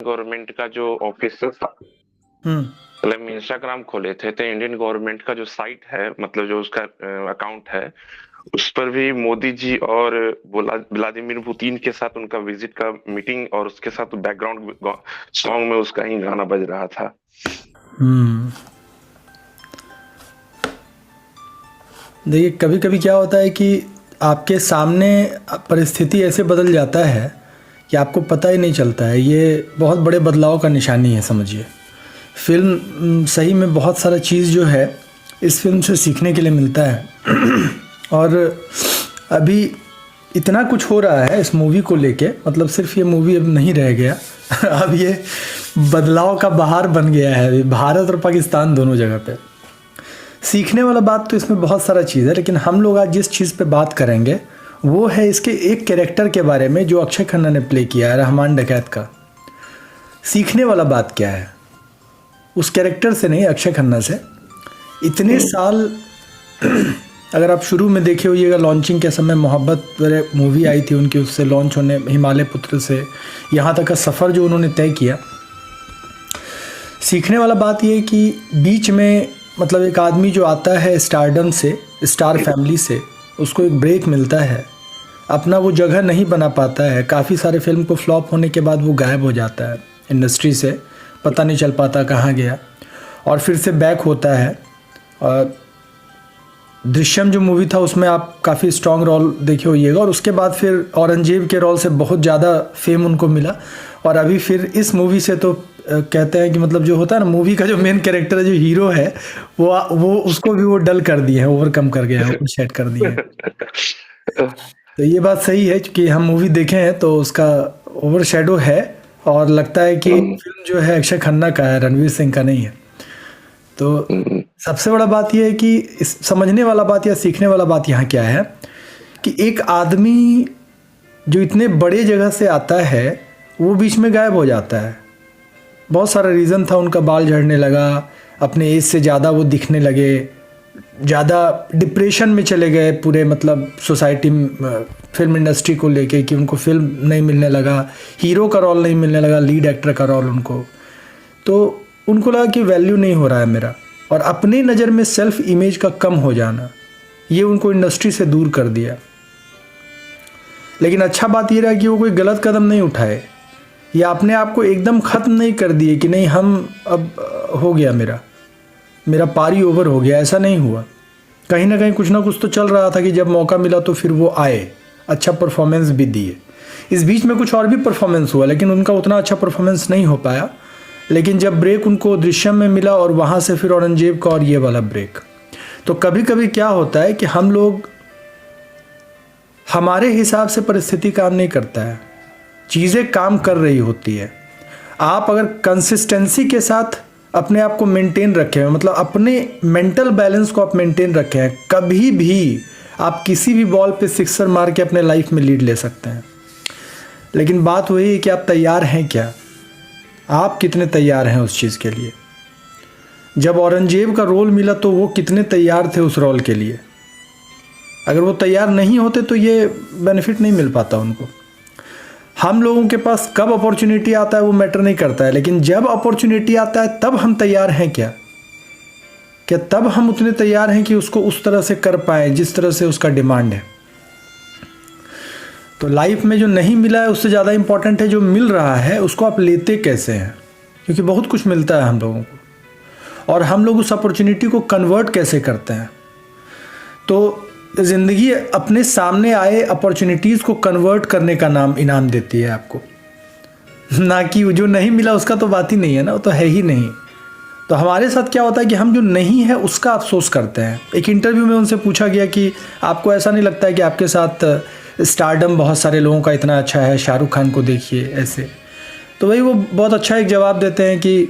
Government का जो office था, हम्म। मतलब इंस्टाग्राम खोले थे तो इंडियन गवर्नमेंट का जो साइट है, मतलब जो उसका अकाउंट है, उस पर भी मोदी जी और व्लादिमीर पुतिन के साथ उनका विजिट का मीटिंग, और उसके साथ बैकग्राउंड सॉन्ग में उसका ही गाना बज रहा था। हम्म। देखिए, कभी कभी क्या होता है कि आपके सामने परिस्थिति ऐसे बदल जाता है कि आपको पता ही नहीं चलता है। ये बहुत बड़े बदलाव का निशानी है, समझिए। फिल्म सही में बहुत सारा चीज़ जो है इस फिल्म से सीखने के लिए मिलता है। और अभी इतना कुछ हो रहा है इस मूवी को लेके, मतलब सिर्फ ये मूवी अब नहीं रह गया। अब ये बदलाव का बहार बन गया है भारत और पाकिस्तान दोनों जगह पे। सीखने वाला बात तो इसमें बहुत सारा चीज़ है, लेकिन हम लोग आज जिस चीज़ पे बात करेंगे वो है इसके एक कैरेक्टर के बारे में जो अक्षय खन्ना ने प्ले किया है, रहमान डकैत का। सीखने वाला बात क्या है उस कैरेक्टर से नहीं, अक्षय खन्ना से। इतने साल अगर आप शुरू में देखे होइएगा, लॉन्चिंग के समय मोहब्बत मूवी आई थी उनकी, उससे लॉन्च होने हिमालय पुत्र से यहाँ तक का सफ़र जो उन्होंने तय किया। सीखने वाला बात यह है कि बीच में मतलब एक आदमी जो आता है स्टारडम से, स्टार फैमिली से, उसको एक ब्रेक मिलता है, अपना वो जगह नहीं बना पाता है। काफ़ी सारे फिल्म को फ्लॉप होने के बाद वो गायब हो जाता है इंडस्ट्री से, पता नहीं चल पाता कहाँ गया, और फिर से बैक होता है। और दृश्यम जो मूवी था उसमें आप काफ़ी स्ट्रॉन्ग रोल देखे होइएगा, और उसके बाद फिर औरंगजेब के रोल से बहुत ज़्यादा फेम उनको मिला। और अभी फिर इस मूवी से तो कहते हैं कि मतलब जो होता है ना, मूवी का जो मेन कैरेक्टर है, जो हीरो है, वो उसको भी वो डल कर दिए हैं, ओवरकम कर गया है, ओवर शेड कर दिए हैं। तो ये बात सही है, क्योंकि हम मूवी देखे हैं तो उसका ओवर शेडो है, और लगता है कि फिल्म जो है अक्षय खन्ना का है, रणवीर सिंह का नहीं है। तो सबसे बड़ा बात यह है कि समझने वाला बात या सीखने वाला बात यहाँ क्या है कि एक आदमी जो इतने बड़े जगह से आता है वो बीच में गायब हो जाता है। बहुत सारा रीज़न था, उनका बाल झड़ने लगा, अपने एज से ज़्यादा वो दिखने लगे, ज़्यादा डिप्रेशन में चले गए पूरे, मतलब सोसाइटी फिल्म इंडस्ट्री को लेके, कि उनको फिल्म नहीं मिलने लगा, हीरो का रोल नहीं मिलने लगा, लीड एक्टर का रोल उनको। तो उनको लगा कि वैल्यू नहीं हो रहा है मेरा, और अपनी नज़र में सेल्फ इमेज का कम हो जाना, ये उनको इंडस्ट्री से दूर कर दिया। लेकिन अच्छा बात ये रहा कि वो कोई गलत कदम नहीं उठाए, या अपने आप को एकदम ख़त्म नहीं कर दिए कि नहीं हम अब हो गया, मेरा पारी ओवर हो गया। ऐसा नहीं हुआ। कहीं ना कहीं कुछ ना कुछ तो चल रहा था कि जब मौका मिला तो फिर वो आए, अच्छा परफॉर्मेंस भी दिए। इस बीच में कुछ और भी परफॉर्मेंस हुआ, लेकिन उनका उतना अच्छा परफॉर्मेंस नहीं हो पाया। लेकिन जब ब्रेक उनको दृश्यम में मिला, और वहाँ से फिर औरंगजेब का और ये वाला ब्रेक। तो कभी कभी क्या होता है कि हम लोग, हमारे हिसाब से परिस्थिति काम नहीं करता है, चीज़ें काम कर रही होती है। आप अगर कंसिस्टेंसी के साथ अपने आप को मेंटेन रखे हैं, मतलब अपने मेंटल बैलेंस को आप मेंटेन रखे हैं, कभी भी आप किसी भी बॉल पे सिक्सर मार के अपने लाइफ में लीड ले सकते हैं। लेकिन बात वही है कि आप तैयार हैं क्या, आप कितने तैयार हैं उस चीज़ के लिए। जब औरंगजेब का रोल मिला तो वो कितने तैयार थे उस रोल के लिए। अगर वो तैयार नहीं होते तो ये बेनिफिट नहीं मिल पाता उनको। हम लोगों के पास कब अपॉर्चुनिटी आता है वो मैटर नहीं करता है, लेकिन जब अपॉर्चुनिटी आता है तब हम तैयार हैं क्या तब हम उतने तैयार हैं कि उसको उस तरह से कर पाएँ जिस तरह से उसका डिमांड है। तो लाइफ में जो नहीं मिला है उससे ज़्यादा इम्पॉर्टेंट है जो मिल रहा है, उसको आप लेते कैसे हैं। क्योंकि बहुत कुछ मिलता है हम लोगों को, और हम लोग उस अपॉर्चुनिटी को कन्वर्ट कैसे करते हैं। तो ज़िंदगी अपने सामने आए अपॉर्चुनिटीज़ को कन्वर्ट करने का नाम इनाम देती है आपको, ना कि जो नहीं मिला उसका तो बात ही नहीं है ना, वो तो है ही नहीं। तो हमारे साथ क्या होता है कि हम जो नहीं है उसका अफसोस करते हैं। एक इंटरव्यू में उनसे पूछा गया कि आपको ऐसा नहीं लगता है कि आपके साथ स्टारडम बहुत सारे लोगों का इतना अच्छा है, शाहरुख खान को देखिए ऐसे। तो वही वो बहुत अच्छा एक जवाब देते हैं कि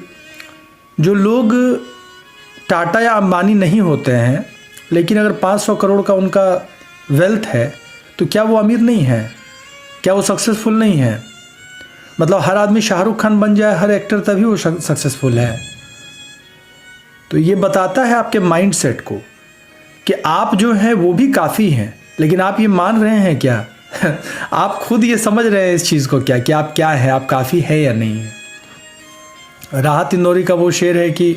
जो लोग टाटा या अंबानी नहीं होते हैं, लेकिन अगर 500 करोड़ का उनका वेल्थ है, तो क्या वो अमीर नहीं है, क्या वो सक्सेसफुल नहीं है। मतलब हर आदमी शाहरुख खान बन जाए, हर एक्टर, तभी वो सक्सेसफुल है। तो ये बताता है आपके माइंडसेट को कि आप जो हैं वो भी काफ़ी हैं। लेकिन आप ये मान रहे हैं क्या? आप खुद ये समझ रहे हैं इस चीज़ को क्या कि आप क्या हैं, आप काफ़ी है या नहीं है। राहत इंदौरी का वो शेर है कि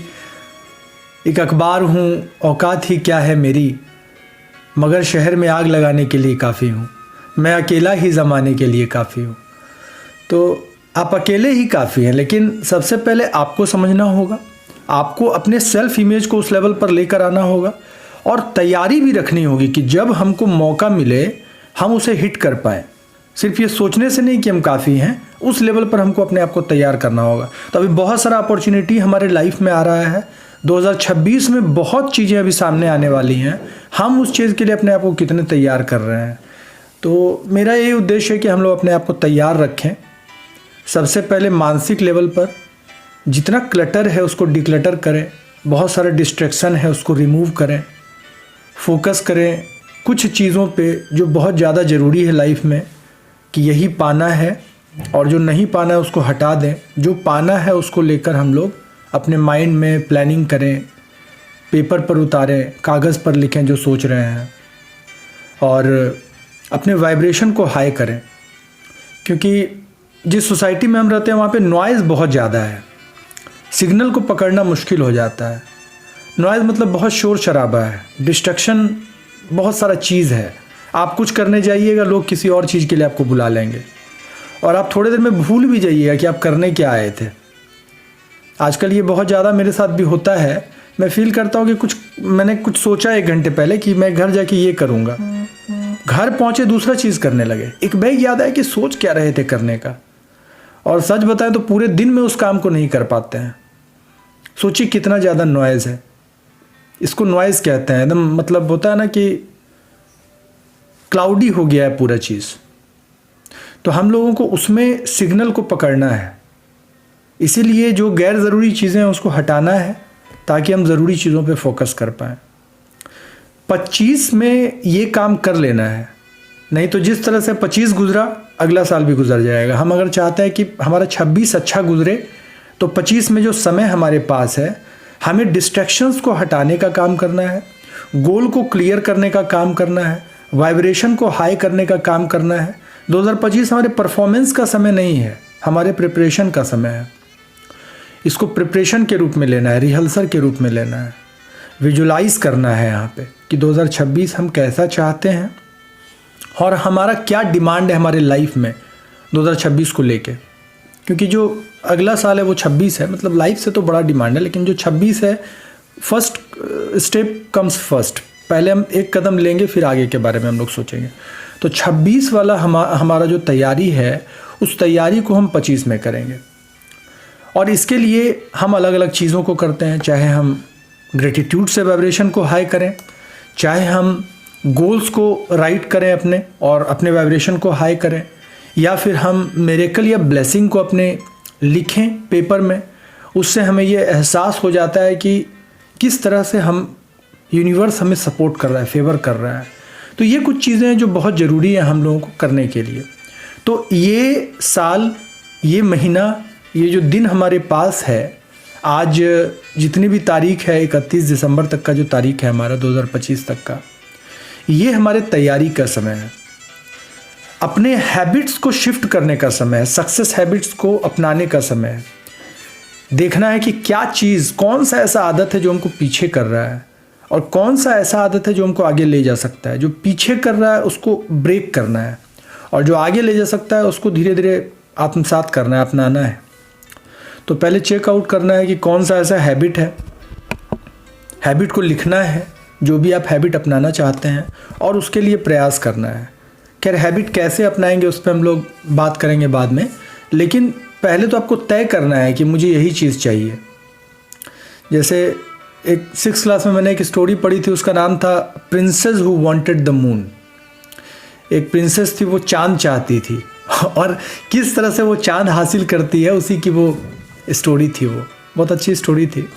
एक अखबार हूँ, औकात ही क्या है मेरी, मगर शहर में आग लगाने के लिए काफ़ी हूँ, मैं अकेला ही ज़माने के लिए काफ़ी हूँ। तो आप अकेले ही काफ़ी हैं, लेकिन सबसे पहले आपको समझना होगा, आपको अपने सेल्फ इमेज को उस लेवल पर लेकर आना होगा और तैयारी भी रखनी होगी कि जब हमको मौका मिले हम उसे हिट कर पाएँ। सिर्फ ये सोचने से नहीं कि हम काफ़ी हैं, उस लेवल पर हमको अपने आप को तैयार करना होगा। तो अभी बहुत सारा अपॉर्चुनिटी हमारे लाइफ में आ रहा है। 2026 में बहुत चीज़ें अभी सामने आने वाली हैं, हम उस चीज़ के लिए अपने आप को कितने तैयार कर रहे हैं। तो मेरा यही उद्देश्य है कि हम लोग अपने आप को तैयार रखें। सबसे पहले मानसिक लेवल पर जितना क्लटर है उसको डिक्लटर करें, बहुत सारा डिस्ट्रैक्शन है उसको रिमूव करें, फोकस करें कुछ चीज़ों पे जो बहुत ज़्यादा ज़रूरी है लाइफ में कि यही पाना है, और जो नहीं पाना है उसको हटा दें। जो पाना है उसको लेकर हम लोग अपने माइंड में प्लानिंग करें, पेपर पर उतारें, कागज़ पर लिखें जो सोच रहे हैं, और अपने वाइब्रेशन को हाई करें। क्योंकि जिस सोसाइटी में हम रहते हैं वहाँ पे नॉइज़ बहुत ज़्यादा है, सिग्नल को पकड़ना मुश्किल हो जाता है। नॉइज़ मतलब बहुत शोर शराबा है, डिस्ट्रक्शन बहुत सारा चीज़ है। आप कुछ करने जाइएगा, लोग किसी और चीज़ के लिए आपको बुला लेंगे, और आप थोड़ी देर में भूल भी जाइएगा कि आप करने क्या आए थे। आजकल ये बहुत ज़्यादा मेरे साथ भी होता है। मैं फील करता हूँ कि मैंने कुछ सोचा 1 घंटे पहले कि मैं घर जाके ये करूँगा, घर पहुँचे दूसरा चीज़ करने लगे। एक बैग याद आया कि सोच क्या रहे थे करने का, और सच बताएं तो पूरे दिन में उस काम को नहीं कर पाते हैं। सोचिए कितना ज़्यादा नॉइज़ है। इसको नॉइज़ कहते हैं, एकदम मतलब होता है ना कि क्लाउडी हो गया है पूरा चीज़। तो हम लोगों को उसमें सिग्नल को पकड़ना है, इसीलिए जो गैर ज़रूरी चीज़ें हैं उसको हटाना है ताकि हम ज़रूरी चीज़ों पे फोकस कर पाएँ। 25 में ये काम कर लेना है, नहीं तो जिस तरह से 25 गुजरा अगला साल भी गुजर जाएगा। हम अगर चाहते हैं कि हमारा 26 अच्छा गुजरे तो 25 में जो समय हमारे पास है हमें डिस्ट्रैक्शंस को हटाने का काम करना है, गोल को क्लियर करने का काम करना है, वाइब्रेशन को हाई करने का काम करना है। 2025 हमारे परफॉर्मेंस का समय नहीं है, हमारे प्रिपरेशन का समय है। इसको प्रिपरेशन के रूप में लेना है, रिहर्सल के रूप में लेना है, विजुलाइज करना है यहाँ पे कि 2026 हम कैसा चाहते हैं और हमारा क्या डिमांड है हमारे लाइफ में 2026 को लेके। क्योंकि जो अगला साल है वो 26 है, मतलब लाइफ से तो बड़ा डिमांड है, लेकिन जो 26 है फर्स्ट स्टेप कम्स फर्स्ट। पहले हम एक कदम लेंगे फिर आगे के बारे में हम लोग सोचेंगे। तो 26 वाला हमारा जो तैयारी है उस तैयारी को हम 25 में करेंगे, और इसके लिए हम अलग अलग चीज़ों को करते हैं। चाहे हम ग्रेटिट्यूड से वाइब्रेशन को हाई करें, चाहे हम गोल्स को राइट करें अपने और अपने वाइब्रेशन को हाई करें, या फिर हम मिरेकल या ब्लेसिंग को अपने लिखें पेपर में। उससे हमें ये एहसास हो जाता है कि किस तरह से हम यूनिवर्स हमें सपोर्ट कर रहा है, फेवर कर रहा है। तो ये कुछ चीज़ें हैं जो बहुत ज़रूरी हैं हम लोगों को करने के लिए। तो ये साल, ये महीना, ये जो दिन हमारे पास है, आज जितनी भी तारीख है 31 दिसंबर तक का जो तारीख है हमारा 2025 तक का, ये हमारे तैयारी का समय है, अपने हैबिट्स को शिफ्ट करने का समय है, सक्सेस हैबिट्स को अपनाने का समय है। देखना है कि क्या चीज़, कौन सा ऐसा आदत है जो हमको पीछे कर रहा है और कौन सा ऐसा आदत है जो हमको आगे ले जा सकता है। जो पीछे कर रहा है उसको ब्रेक करना है, और जो आगे ले जा सकता है उसको धीरे धीरे आत्मसात करना है, अपनाना है। तो पहले चेकआउट करना है कि कौन सा ऐसा हैबिट है, हैबिट को लिखना है जो भी आप हैबिट अपनाना चाहते हैं, और उसके लिए प्रयास करना है। खैर हैबिट कैसे अपनाएंगे उस पर हम लोग बात करेंगे बाद में, लेकिन पहले तो आपको तय करना है कि मुझे यही चीज़ चाहिए। जैसे एक 6th क्लास में मैंने एक स्टोरी पढ़ी थी, उसका नाम था princess who wanted the moon. एक प्रिंसेस थी, वो चांद चाहती थी और किस तरह से वो चांद हासिल करती है उसी की वो स्टोरी थी। वो बहुत अच्छी स्टोरी थी,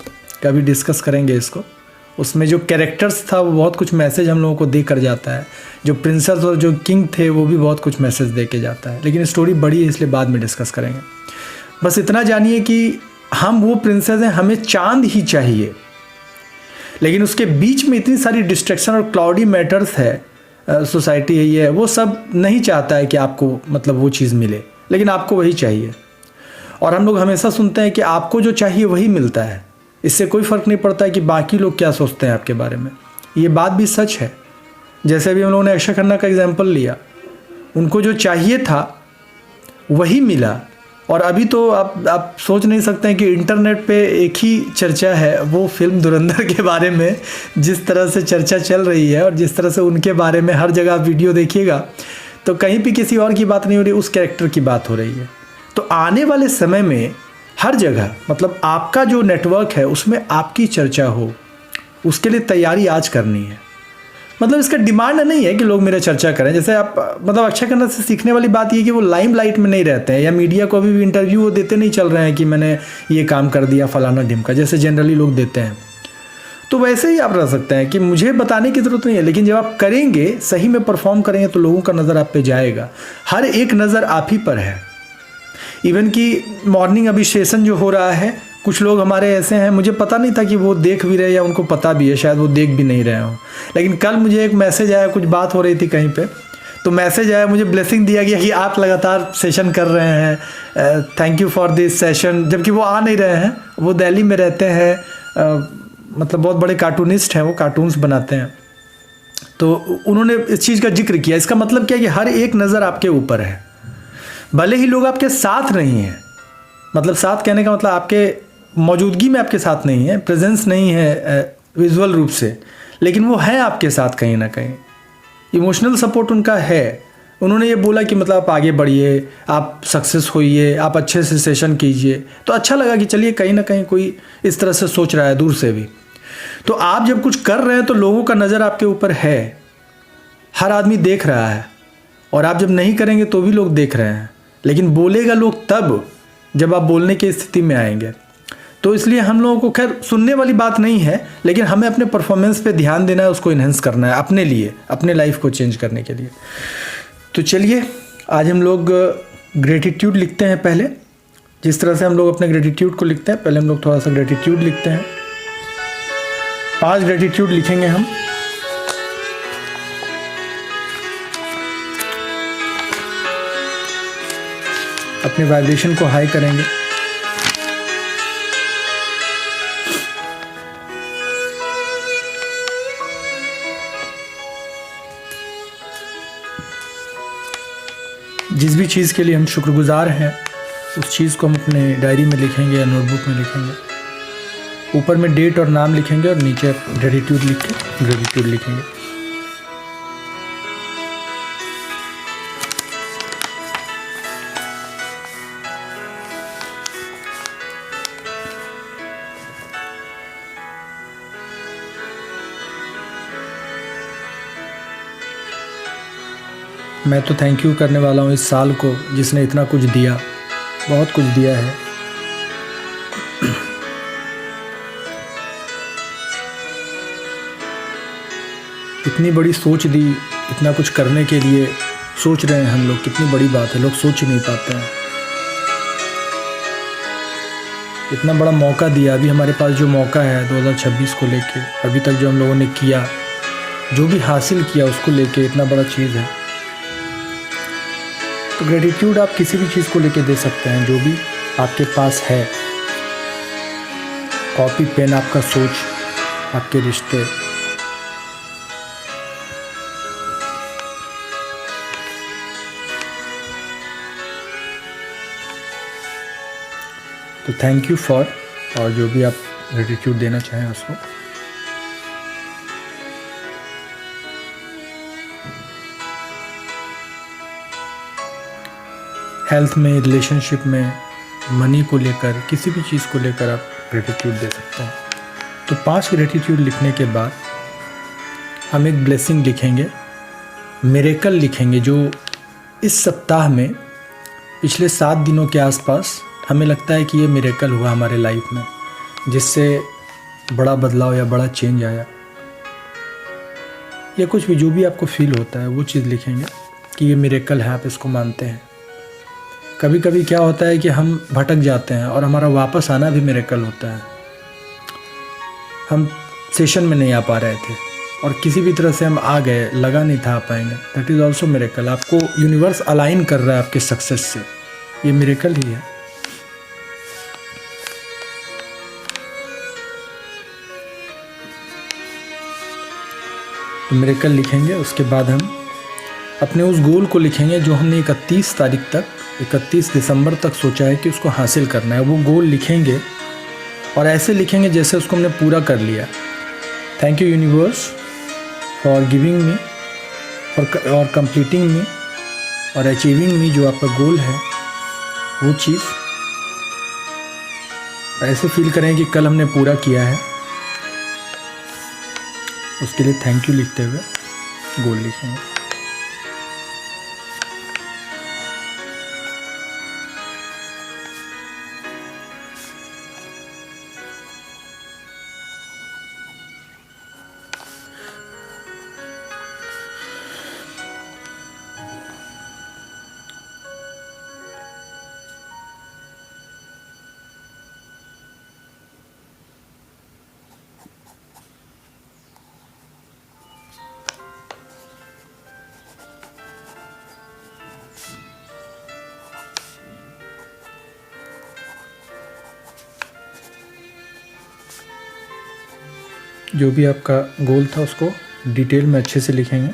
कभी डिस्कस करेंगे इसको। उसमें जो कैरेक्टर्स था वो बहुत कुछ मैसेज हम लोगों को दे कर जाता है। जो प्रिंसेस और जो किंग थे वो भी बहुत कुछ मैसेज दे के जाता है, लेकिन स्टोरी बड़ी है इसलिए बाद में डिस्कस करेंगे। बस इतना जानिए कि हम वो प्रिंसेस हैं, हमें चांद ही चाहिए, लेकिन उसके बीच में इतनी सारी डिस्ट्रैक्शन और क्लाउडी मैटर्स है, सोसाइटी है, ये वो सब नहीं चाहता है कि आपको मतलब वो चीज़ मिले, लेकिन आपको वही चाहिए। और हम लोग हमेशा सुनते हैं कि आपको जो चाहिए वही मिलता है, इससे कोई फ़र्क नहीं पड़ता है कि बाकी लोग क्या सोचते हैं आपके बारे में। ये बात भी सच है। जैसे अभी हम लोगों ने अक्षय खन्ना का एग्जाम्पल लिया, उनको जो चाहिए था वही मिला। और अभी तो आप सोच नहीं सकते हैं कि इंटरनेट पे एक ही चर्चा है, वो फिल्म धुरंधर के बारे में जिस तरह से चर्चा चल रही है और जिस तरह से उनके बारे में हर जगह आप वीडियो देखिएगा तो कहीं भी किसी और की बात नहीं हो रही, उस कैरेक्टर की बात हो रही है। तो आने वाले समय में हर जगह मतलब आपका जो नेटवर्क है उसमें आपकी चर्चा हो, उसके लिए तैयारी आज करनी है। मतलब इसका डिमांड नहीं है कि लोग मेरा चर्चा करें। जैसे आप मतलब अक्षय खन्ना से सीखने वाली बात ये कि वो लाइमलाइट में नहीं रहते हैं या मीडिया को अभी भी इंटरव्यू वो देते नहीं चल रहे हैं कि मैंने ये काम कर दिया फलाना ढिमका, जैसे जनरली लोग देते हैं। तो वैसे ही आप रह सकते हैं कि मुझे बताने की ज़रूरत नहीं है, लेकिन जब आप करेंगे, सही में परफॉर्म करेंगे तो लोगों का नज़र आप पे जाएगा। हर एक नज़र आप ही पर है। इवन कि मॉर्निंग अभी सेशन जो हो रहा है, कुछ लोग हमारे ऐसे हैं, मुझे पता नहीं था कि वो देख भी रहे या उनको पता भी है, शायद वो देख भी नहीं रहे हों। लेकिन कल मुझे एक मैसेज आया, कुछ बात हो रही थी कहीं पे, तो मैसेज आया, मुझे ब्लेसिंग दिया गया कि आप लगातार सेशन कर रहे हैं, thank you for this session. जबकि वो आ नहीं रहे हैं, वो दिल्ली में रहते हैं, मतलब बहुत बड़े कार्टूनिस्ट हैं, वो कार्टून्स बनाते हैं। तो उन्होंने इस चीज़ का जिक्र किया। इसका मतलब क्या है कि हर एक नज़र आपके ऊपर है, भले ही लोग आपके साथ नहीं हैं। मतलब साथ कहने का मतलब आपके मौजूदगी में आपके साथ नहीं है, प्रेजेंस नहीं है विजुअल रूप से, लेकिन वो है आपके साथ कहीं ना कहीं। इमोशनल सपोर्ट उनका है। उन्होंने ये बोला कि मतलब आप आगे बढ़िए, आप सक्सेस होइए, आप अच्छे से सेशन कीजिए। तो अच्छा लगा कि चलिए कहीं ना कहीं कोई इस तरह से सोच रहा है दूर से भी। तो आप जब कुछ कर रहे हैं तो लोगों का नज़र आपके ऊपर है, हर आदमी देख रहा है। और आप जब नहीं करेंगे तो भी लोग देख रहे हैं, लेकिन बोलेगा लोग तब जब आप बोलने की स्थिति में आएंगे। तो इसलिए हम लोगों को, खैर सुनने वाली बात नहीं है, लेकिन हमें अपने परफॉर्मेंस पे ध्यान देना है, उसको इन्हेंस करना है अपने लिए, अपने लाइफ को चेंज करने के लिए। तो चलिए आज हम लोग ग्रेटिट्यूड लिखते हैं। पहले जिस तरह से हम लोग अपने ग्रेटिट्यूड को लिखते हैं, पहले हम लोग थोड़ा सा ग्रेटिट्यूड लिखते हैं। 5 ग्रेटिट्यूड लिखेंगे हम। अपने वाइब्रेशन को हाई करेंगे। जिस भी चीज़ के लिए हम शुक्रगुजार हैं, उस चीज़ को हम अपने डायरी में लिखेंगे या नोटबुक में लिखेंगे। ऊपर में डेट और नाम लिखेंगे और नीचे ग्रेटिट्यूड लिख के ग्रेटिट्यूड लिखेंगे। मैं तो थैंक यू करने वाला हूँ इस साल को, जिसने इतना कुछ दिया, बहुत कुछ दिया है। इतनी बड़ी सोच दी, इतना कुछ करने के लिए सोच रहे हैं हम लोग, कितनी बड़ी बात है, लोग सोच ही नहीं पाते हैं। इतना बड़ा मौका दिया, अभी हमारे पास जो मौका है 2026 को लेके, अभी तक जो हम लोगों ने किया, जो भी हासिल किया उसको लेके इतना बड़ा चीज़ है। तो ग्रेटिट्यूड आप किसी भी चीज़ को लेके दे सकते हैं, जो भी आपके पास है। कॉपी पेन, आपका सोच, आपके रिश्ते। तो थैंक यू फॉर, और जो भी आप ग्रेटिट्यूड देना चाहें उसको। हेल्थ में, रिलेशनशिप में, मनी को लेकर, किसी भी चीज़ को लेकर आप ग्रेटिट्यूड दे सकते हैं। तो 5 ग्रेटिट्यूड लिखने के बाद हम एक ब्लेसिंग लिखेंगे, मिरेकल लिखेंगे, जो इस सप्ताह में पिछले 7 दिनों के आसपास हमें लगता है कि ये मिरेकल हुआ हमारे लाइफ में, जिससे बड़ा बदलाव या बड़ा चेंज आया, या कुछ भी जो भी आपको फील होता है वो चीज़ लिखेंगे कि ये मिरेकल है, आप इसको मानते हैं। कभी कभी क्या होता है कि हम भटक जाते हैं और हमारा वापस आना भी मिरेकल होता है। हम सेशन में नहीं आ पा रहे थे और किसी भी तरह से हम आ गए, लगा नहीं था आ पाएंगे, दैट इज़ ऑल्सो मिरेकल। आपको यूनिवर्स अलाइन कर रहा है आपके सक्सेस से, ये मिरेकल ही है। तो मिरेकल लिखेंगे। उसके बाद हम अपने उस गोल को लिखेंगे जो हमने 31 तारीख तक, 31 दिसंबर तक सोचा है कि उसको हासिल करना है। वो गोल लिखेंगे और ऐसे लिखेंगे जैसे उसको हमने पूरा कर लिया। Thank you universe for giving me और कंप्लीटिंग मी और अचीविंग मी, जो आपका गोल है वो चीज़ ऐसे फील करें कि कल हमने पूरा किया है। उसके लिए थैंक यू लिखते हुए गोल लिखेंगे। जो भी आपका गोल था उसको डिटेल में अच्छे से लिखेंगे।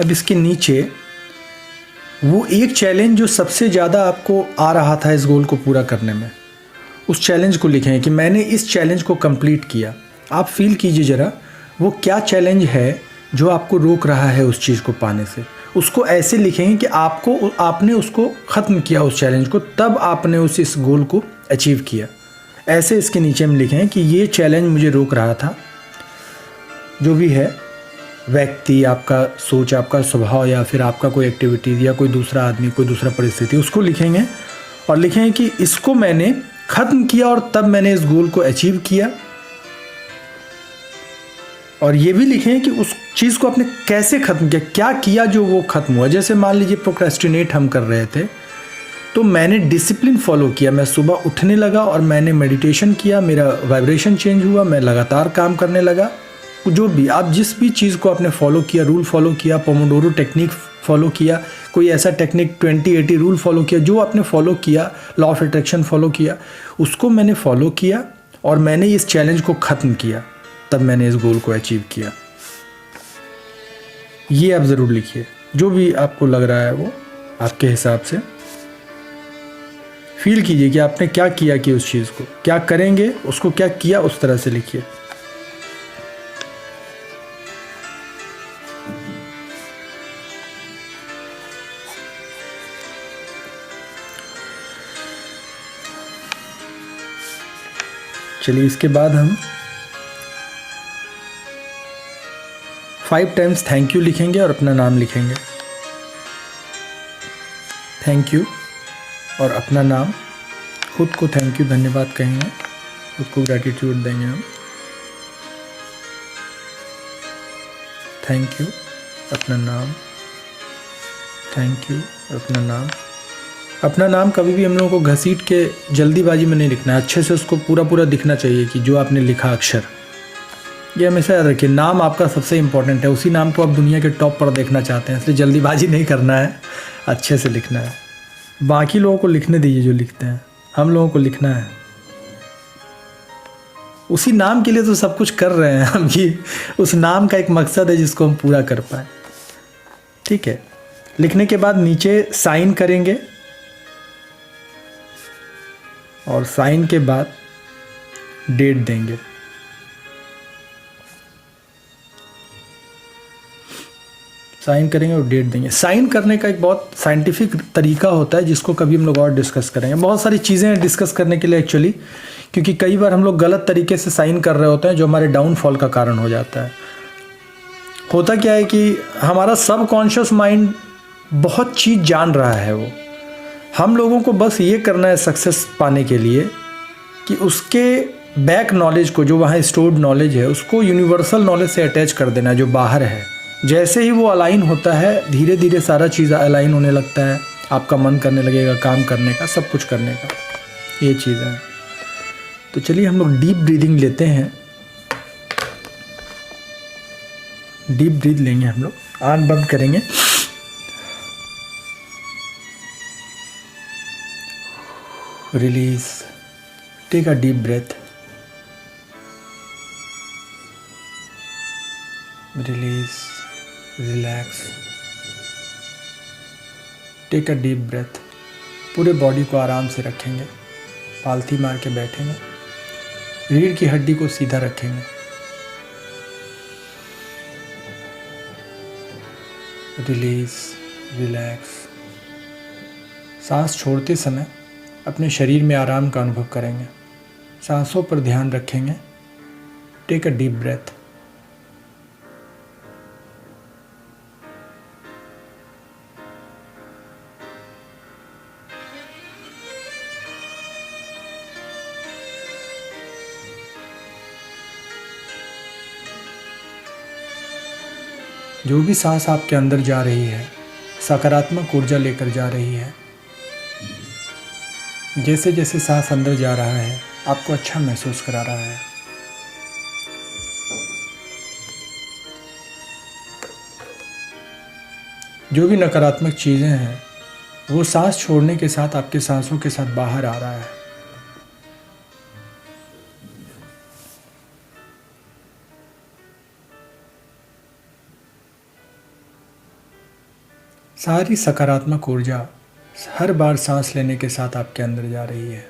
अब इसके नीचे वो एक चैलेंज जो सबसे ज़्यादा आपको आ रहा था इस गोल को पूरा करने में, उस चैलेंज को लिखें कि मैंने इस चैलेंज को कंप्लीट किया। आप फील कीजिए ज़रा वो क्या चैलेंज है जो आपको रोक रहा है उस चीज़ को पाने से। उसको ऐसे लिखेंगे कि आपने उसको ख़त्म किया उस चैलेंज को, तब आपने इस गोल को अचीव किया। ऐसे इसके नीचे हम लिखें कि ये चैलेंज मुझे रोक रहा था। जो भी है व्यक्ति, आपका सोच, आपका स्वभाव या फिर आपका कोई एक्टिविटीज़ या कोई दूसरा आदमी, कोई दूसरा परिस्थिति, उसको लिखेंगे और लिखेंगे कि इसको मैंने ख़त्म किया और तब मैंने इस गोल को अचीव किया। और ये भी लिखें कि उस चीज़ को आपने कैसे ख़त्म किया, क्या किया जो वो ख़त्म हुआ। जैसे मान लीजिए प्रोक्रेस्टिनेट हम कर रहे थे तो मैंने डिसिप्लिन फॉलो किया, मैं सुबह उठने लगा और मैंने मेडिटेशन किया, मेरा वाइब्रेशन चेंज हुआ, मैं लगातार काम करने लगा। जो भी आप जिस भी चीज़ को आपने फॉलो किया, रूल फॉलो किया, पोमोडोरो टेक्निक फॉलो किया, कोई ऐसा टेक्निक 20-80 रूल फॉलो किया, जो आपने फॉलो किया, लॉ ऑफ अट्रैक्शन फॉलो किया, उसको मैंने फॉलो किया और मैंने इस चैलेंज को ख़त्म किया, तब मैंने इस गोल को अचीव किया। ये आप ज़रूर लिखिए। जो भी आपको लग रहा है वो आपके हिसाब से फील कीजिए कि आपने क्या किया कि उस चीज़ को क्या करेंगे, उसको क्या किया, उस तरह से लिखिए। चलिए इसके बाद हम 5 टाइम्स थैंक यू लिखेंगे और अपना नाम लिखेंगे। थैंक यू और अपना नाम, खुद को थैंक यू धन्यवाद कहेंगे, खुद को ग्रैटिट्यूड देंगे हम। थैंक यू, अपना नाम, थैंक यू, अपना नाम। अपना नाम कभी भी हम लोगों को घसीट के जल्दीबाजी में नहीं लिखना है, अच्छे से उसको पूरा पूरा दिखना चाहिए कि जो आपने लिखा अक्षर, ये हमेशा याद रखिए। नाम आपका सबसे इम्पोर्टेंट है, उसी नाम को आप दुनिया के टॉप पर देखना चाहते हैं, इसलिए जल्दीबाजी नहीं करना है, अच्छे से लिखना है। बाकी लोगों को लिखने दीजिए जो लिखते हैं, हम लोगों को लिखना है। उसी नाम के लिए तो सब कुछ कर रहे हैं हम, कि उस नाम का एक मकसद है जिसको हम पूरा कर पाए। ठीक है, लिखने के बाद नीचे साइन करेंगे और साइन के बाद डेट देंगे। साइन करेंगे और डेट देंगे। साइन करने का एक बहुत साइंटिफिक तरीका होता है जिसको कभी हम लोग और डिस्कस करेंगे। बहुत सारी चीज़ें हैं डिस्कस करने के लिए एक्चुअली, क्योंकि कई बार हम लोग गलत तरीके से साइन कर रहे होते हैं जो हमारे डाउनफॉल का कारण हो जाता है। होता क्या है कि हमारा सबकॉन्शियस माइंड बहुत चीज़ जान रहा है, वो हम लोगों को बस ये करना है सक्सेस पाने के लिए कि उसके बैक नॉलेज को, जो वहाँ स्टोर्ड नॉलेज है, उसको यूनिवर्सल नॉलेज से अटैच कर देना है जो बाहर है। जैसे ही वो अलाइन होता है, धीरे धीरे सारा चीज़ अलाइन होने लगता है। आपका मन करने लगेगा काम करने का, सब कुछ करने का। ये चीज़ है। तो चलिए हम लोग डीप ब्रीदिंग लेते हैं। डीप ब्रीथ लेंगे हम लोग, आँख बंद करेंगे। Release, take a deep breath, release, relax, take a deep breath. पूरे बॉडी को आराम से रखेंगे, पालथी मार के बैठेंगे, रीढ़ की हड्डी को सीधा रखेंगे, रिलीज, रिलैक्स। सांस छोड़ते समय अपने शरीर में आराम का अनुभव करेंगे, सांसों पर ध्यान रखेंगे। टेक अ डीप ब्रेथ, जो भी सांस आपके अंदर जा रही है सकारात्मक ऊर्जा लेकर जा रही है। जैसे जैसे सांस अंदर जा रहा है आपको अच्छा महसूस करा रहा है। जो भी नकारात्मक चीज़ें हैं वो सांस छोड़ने के साथ आपके सांसों के साथ बाहर आ रहा है। सारी सकारात्मक ऊर्जा हर बार सांस लेने के साथ आपके अंदर जा रही है।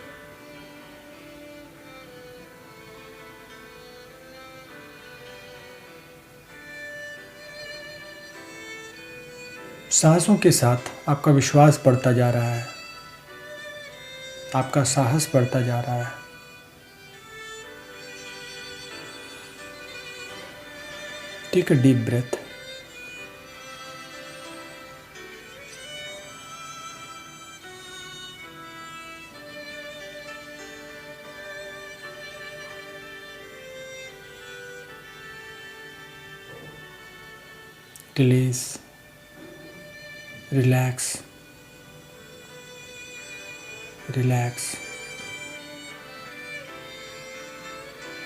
सांसों के साथ आपका विश्वास बढ़ता जा रहा है, आपका साहस बढ़ता जा रहा है। Take a deep breath, release, relax, relax.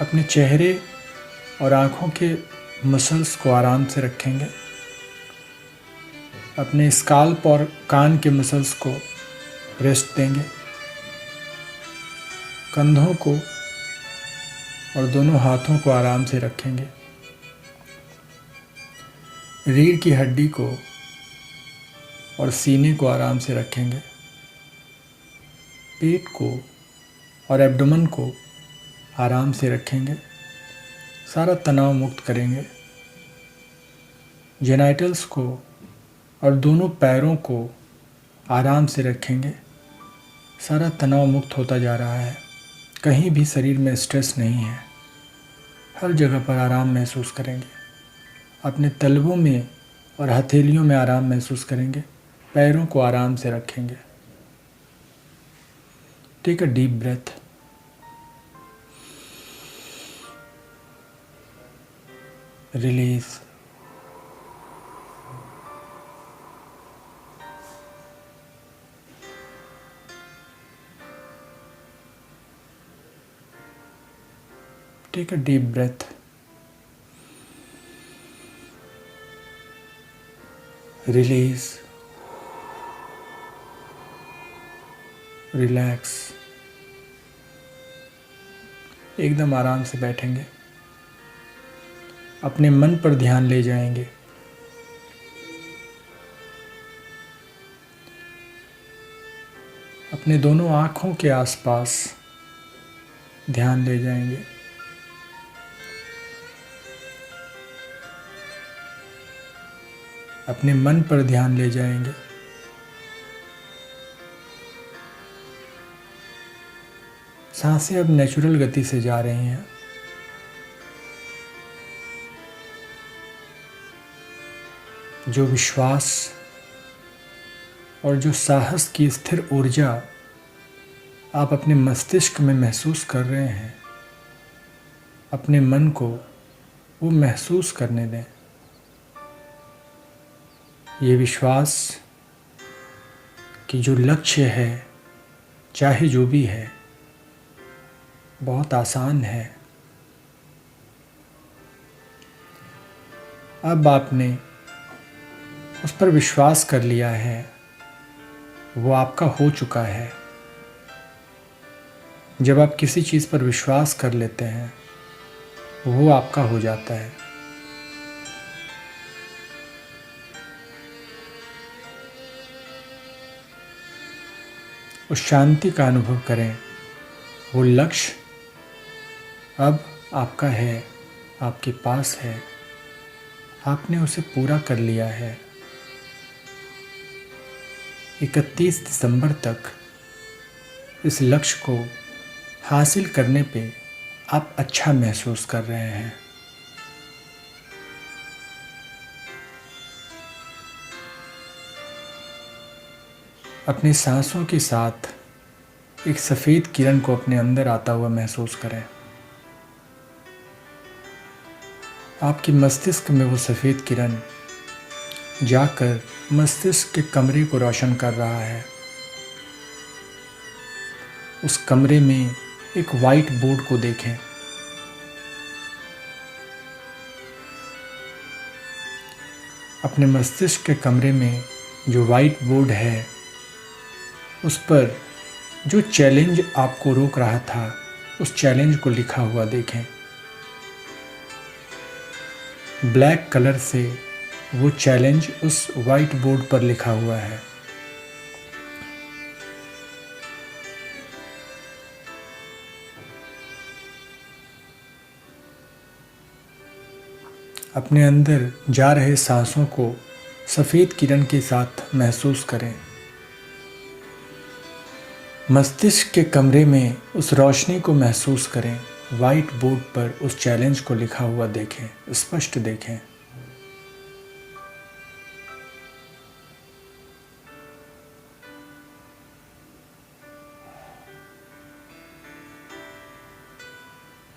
अपने चेहरे और आँखों के मसल्स को आराम से रखेंगे। अपने स्काल्प और कान के मसल्स को रेस्ट देंगे। कंधों को और दोनों हाथों को आराम से रखेंगे। रीढ़ की हड्डी को और सीने को आराम से रखेंगे। पेट को और एब्डोमेन को आराम से रखेंगे, सारा तनाव मुक्त करेंगे। जेनाइटल्स को और दोनों पैरों को आराम से रखेंगे, सारा तनाव मुक्त होता जा रहा है। कहीं भी शरीर में स्ट्रेस नहीं है, हर जगह पर आराम महसूस करेंगे। अपने तलवों में और हथेलियों में आराम महसूस करेंगे। पैरों को आराम से रखेंगे। Take a deep breath, release, take a deep breath, release, relax. एकदम आराम से बैठेंगे, अपने मन पर ध्यान ले जाएंगे। अपने दोनों आँखों के आसपास ध्यान ले जाएंगे। अपने मन पर ध्यान ले जाएंगे। सांसें अब नेचुरल गति से जा रही हैं। जो विश्वास और जो साहस की स्थिर ऊर्जा आप अपने मस्तिष्क में महसूस कर रहे हैं, अपने मन को वो महसूस करने दें। ये विश्वास कि जो लक्ष्य है, चाहे जो भी है, बहुत आसान है। अब आपने उस पर विश्वास कर लिया है, वो आपका हो चुका है। जब आप किसी चीज़ पर विश्वास कर लेते हैं, वो आपका हो जाता है। उस शांति का अनुभव करें। वो लक्ष्य अब आपका है, आपके पास है, आपने उसे पूरा कर लिया है। 31 दिसंबर तक इस लक्ष्य को हासिल करने पे आप अच्छा महसूस कर रहे हैं। अपनी सांसों के साथ एक सफ़ेद किरण को अपने अंदर आता हुआ महसूस करें। आपके मस्तिष्क में वो सफ़ेद किरण जाकर मस्तिष्क के कमरे को रोशन कर रहा है। उस कमरे में एक वाइट बोर्ड को देखें। अपने मस्तिष्क के कमरे में जो वाइट बोर्ड है, उस पर जो चैलेंज आपको रोक रहा था, उस चैलेंज को लिखा हुआ देखें। ब्लैक कलर से वो चैलेंज उस वाइट बोर्ड पर लिखा हुआ है। अपने अंदर जा रहे सांसों को सफ़ेद किरण के साथ महसूस करें। मस्तिष्क के कमरे में उस रोशनी को महसूस करें। वाइट बोर्ड पर उस चैलेंज को लिखा हुआ देखें, स्पष्ट देखें।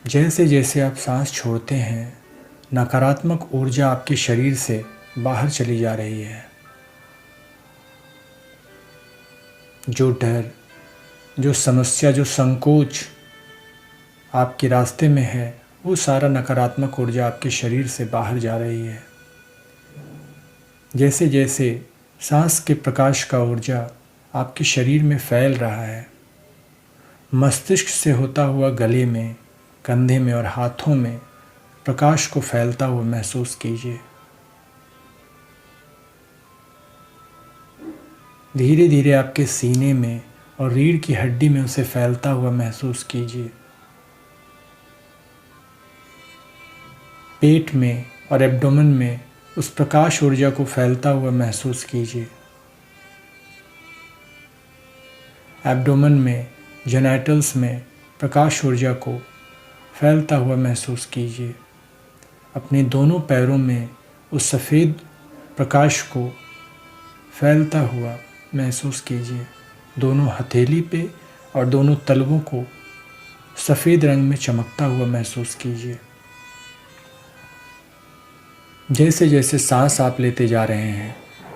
जैसे जैसे आप सांस छोड़ते हैं, नकारात्मक ऊर्जा आपके शरीर से बाहर चली जा रही है। जो डर, जो समस्या, जो संकोच आपके रास्ते में है, वो सारा नकारात्मक ऊर्जा आपके शरीर से बाहर जा रही है। जैसे जैसे सांस के प्रकाश का ऊर्जा आपके शरीर में फैल रहा है, मस्तिष्क से होता हुआ गले में, कंधे में और हाथों में प्रकाश को फैलता हुआ महसूस कीजिए। धीरे धीरे आपके सीने में और रीढ़ की हड्डी में उसे फैलता हुआ महसूस कीजिए। पेट में और एब्डोमेन में उस प्रकाश ऊर्जा को फैलता हुआ महसूस कीजिए। एब्डोमेन में, जेनिटल्स में प्रकाश ऊर्जा को फैलता हुआ महसूस कीजिए। अपने दोनों पैरों में उस सफ़ेद प्रकाश को फैलता हुआ महसूस कीजिए। दोनों हथेली पे और दोनों तलवों को सफ़ेद रंग में चमकता हुआ महसूस कीजिए। जैसे जैसे सांस आप लेते जा रहे हैं,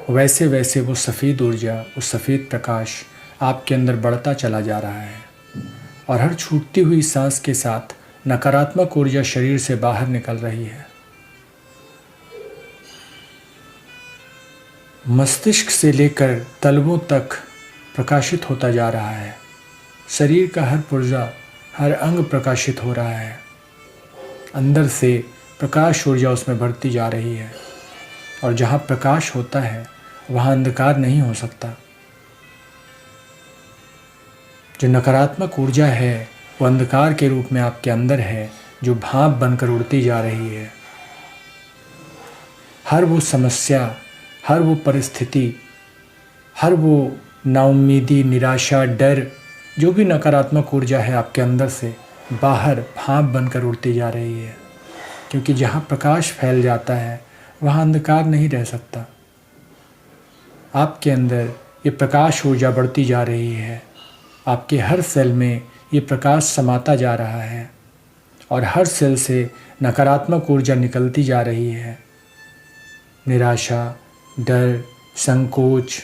वैसे वैसे वो सफ़ेद ऊर्जा, वो सफ़ेद प्रकाश आपके अंदर बढ़ता चला जा रहा है और हर छूटती हुई सांस के साथ नकारात्मक ऊर्जा शरीर से बाहर निकल रही है। मस्तिष्क से लेकर तलवों तक प्रकाशित होता जा रहा है। शरीर का हर पुर्जा, हर अंग प्रकाशित हो रहा है। अंदर से प्रकाश ऊर्जा उसमें बढ़ती जा रही है और जहाँ प्रकाश होता है वहाँ अंधकार नहीं हो सकता। जो नकारात्मक ऊर्जा है वो अंधकार के रूप में आपके अंदर है, जो भाप बनकर उड़ती जा रही है। हर वो समस्या, हर वो परिस्थिति, हर वो नाउम्मीदी, निराशा, डर, जो भी नकारात्मक ऊर्जा है आपके अंदर से बाहर भाप बनकर उड़ती जा रही है। क्योंकि जहाँ प्रकाश फैल जाता है वहाँ अंधकार नहीं रह सकता। आपके अंदर ये प्रकाश ऊर्जा बढ़ती जा रही है। आपके हर सेल में ये प्रकाश समाता जा रहा है और हर सेल से नकारात्मक ऊर्जा निकलती जा रही है। निराशा, डर, संकोच,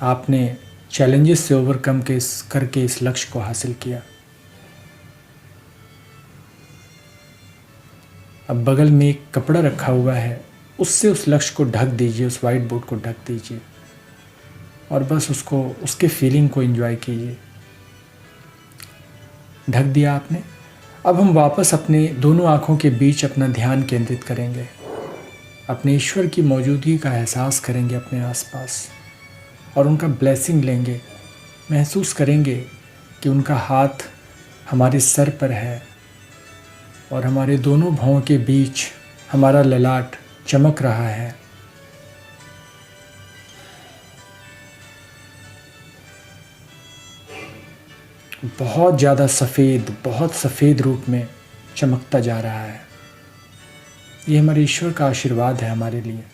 आपने चैलेंजेस से ओवरकम करके इस लक्ष्य को हासिल किया। अब बगल में एक कपड़ा रखा हुआ है, उससे उस लक्ष्य को ढक दीजिए, उस वाइट बोर्ड को ढक दीजिए और बस उसके फीलिंग को एंजॉय कीजिए। ढक दिया आपने। अब हम वापस अपने दोनों आँखों के बीच अपना ध्यान केंद्रित करेंगे, अपने ईश्वर की मौजूदगी का एहसास करेंगे अपने आसपास और उनका ब्लेसिंग लेंगे। महसूस करेंगे कि उनका हाथ हमारे सर पर है और हमारे दोनों भौं के बीच हमारा ललाट चमक रहा है। बहुत ज़्यादा सफ़ेद, बहुत सफ़ेद रूप में चमकता जा रहा है। ये हमारे ईश्वर का आशीर्वाद है हमारे लिए।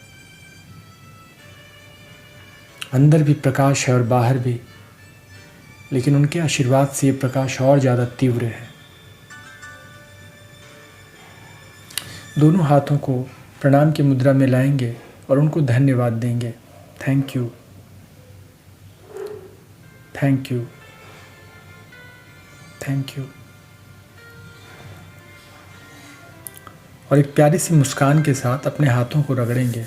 अंदर भी प्रकाश है और बाहर भी, लेकिन उनके आशीर्वाद से ये प्रकाश और ज़्यादा तीव्र है। दोनों हाथों को प्रणाम की मुद्रा में लाएंगे और उनको धन्यवाद देंगे। Thank you, thank you, thank you. और एक प्यारी सी मुस्कान के साथ अपने हाथों को रगड़ेंगे।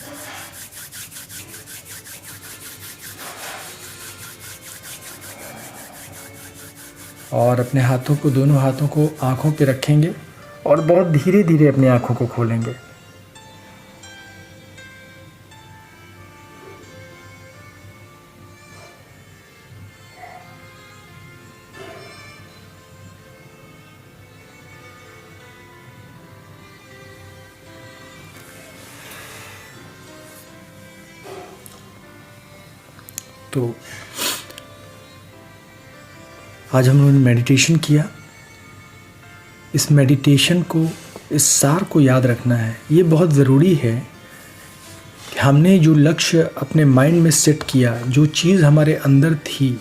और अपने हाथों को, दोनों हाथों को आँखों पे रखेंगे और बहुत धीरे धीरे अपनी आँखों को खोलेंगे। तो आज हम लोगों ने मेडिटेशन किया। इस मेडिटेशन को, इस सार को याद रखना है। ये बहुत ज़रूरी है कि हमने जो लक्ष्य अपने माइंड में सेट किया, जो चीज़ हमारे अंदर थी,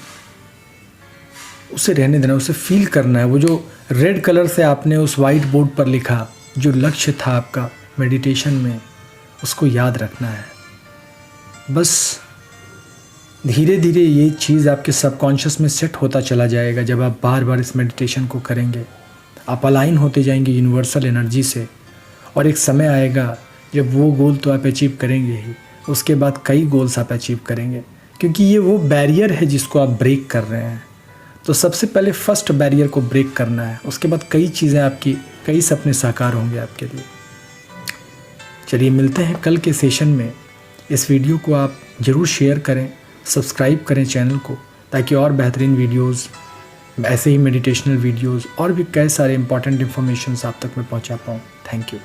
उसे रहने देना, उसे फील करना है। वो जो रेड कलर से आपने उस वाइट बोर्ड पर लिखा, जो लक्ष्य था आपका मेडिटेशन में, उसको याद रखना है। बस धीरे धीरे ये चीज़ आपके सबकॉन्शियस में सेट होता चला जाएगा। जब आप बार बार इस मेडिटेशन को करेंगे, आप अलाइन होते जाएंगे यूनिवर्सल एनर्जी से, और एक समय आएगा जब वो गोल तो आप अचीव करेंगे ही, उसके बाद कई गोल्स आप अचीव करेंगे, क्योंकि ये वो बैरियर है जिसको आप ब्रेक कर रहे हैं। तो सबसे पहले फर्स्ट बैरियर को ब्रेक करना है, उसके बाद कई चीज़ें आपकी, कई सपने साकार होंगे आपके लिए। चलिए मिलते हैं कल के सेशन में। इस वीडियो को आप ज़रूर शेयर करें, सब्सक्राइब करें चैनल को, ताकि और बेहतरीन वीडियोस, ऐसे ही मेडिटेशनल वीडियोस और भी कई सारे इंपॉर्टेंट इन्फॉर्मेशंस आप तक मैं पहुंचा पाऊँ। Thank you.